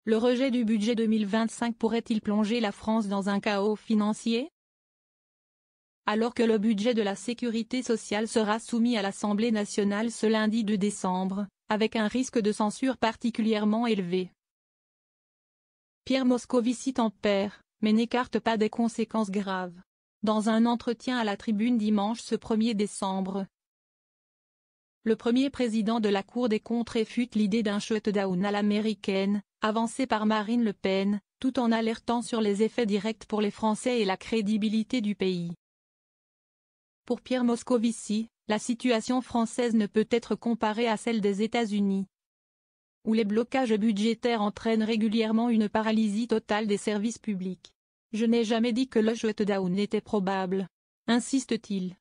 Le rejet du budget 2025 pourrait-il plonger la France dans un chaos financier? Alors que le budget de la sécurité sociale sera soumis à l'Assemblée nationale ce lundi 2 décembre, avec un risque de censure particulièrement élevé. Pierre Moscovici tempère, mais n'écarte pas des conséquences graves. Dans un entretien à la Tribune dimanche ce 1er décembre, le premier président de la Cour des comptes réfute l'idée d'un shutdown à l'américaine, avancée par Marine Le Pen, tout en alertant sur les effets directs pour les Français et la crédibilité du pays. Pour Pierre Moscovici, la situation française ne peut être comparée à celle des États-Unis, où les blocages budgétaires entraînent régulièrement une paralysie totale des services publics. Je n'ai jamais dit que le shutdown était probable, insiste-t-il.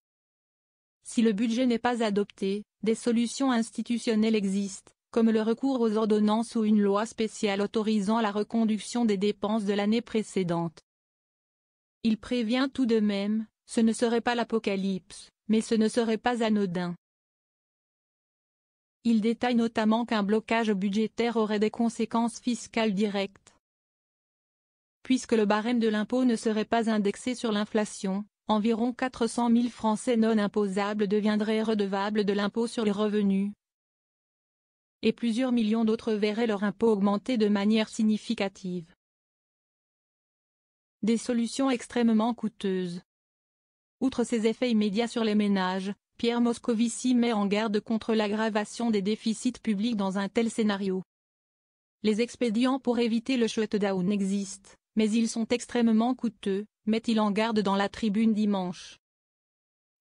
Si le budget n'est pas adopté, des solutions institutionnelles existent, comme le recours aux ordonnances ou une loi spéciale autorisant la reconduction des dépenses de l'année précédente. Il prévient tout de même, ce ne serait pas l'apocalypse, mais ce ne serait pas anodin. Il détaille notamment qu'un blocage budgétaire aurait des conséquences fiscales directes. Puisque le barème de l'impôt ne serait pas indexé sur l'inflation, environ 400 000 Français non imposables deviendraient redevables de l'impôt sur les revenus. Et plusieurs millions d'autres verraient leur impôt augmenter de manière significative. Des solutions extrêmement coûteuses. Outre ces effets immédiats sur les ménages, Pierre Moscovici met en garde contre l'aggravation des déficits publics dans un tel scénario. Les expédients pour éviter le shutdown existent, mais ils sont extrêmement coûteux, met-il en garde dans la Tribune dimanche.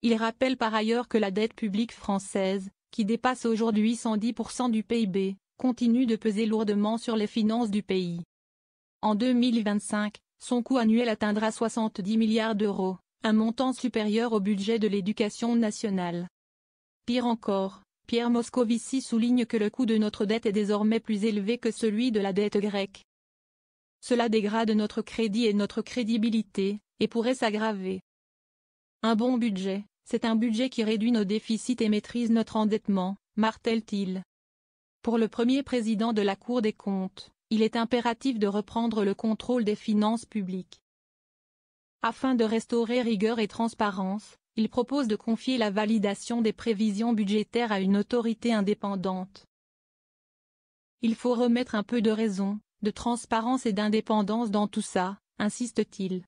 Il rappelle par ailleurs que la dette publique française, qui dépasse aujourd'hui 110% du PIB, continue de peser lourdement sur les finances du pays. En 2025, son coût annuel atteindra 70 milliards d'euros, un montant supérieur au budget de l'éducation nationale. Pire encore, Pierre Moscovici souligne que le coût de notre dette est désormais plus élevé que celui de la dette grecque. Cela dégrade notre crédit et notre crédibilité, et pourrait s'aggraver. Un bon budget, c'est un budget qui réduit nos déficits et maîtrise notre endettement, martèle-t-il. Pour le premier président de la Cour des comptes, il est impératif de reprendre le contrôle des finances publiques. Afin de restaurer rigueur et transparence, il propose de confier la validation des prévisions budgétaires à une autorité indépendante. Il faut remettre un peu de raison, de transparence et d'indépendance dans tout ça, insiste-t-il.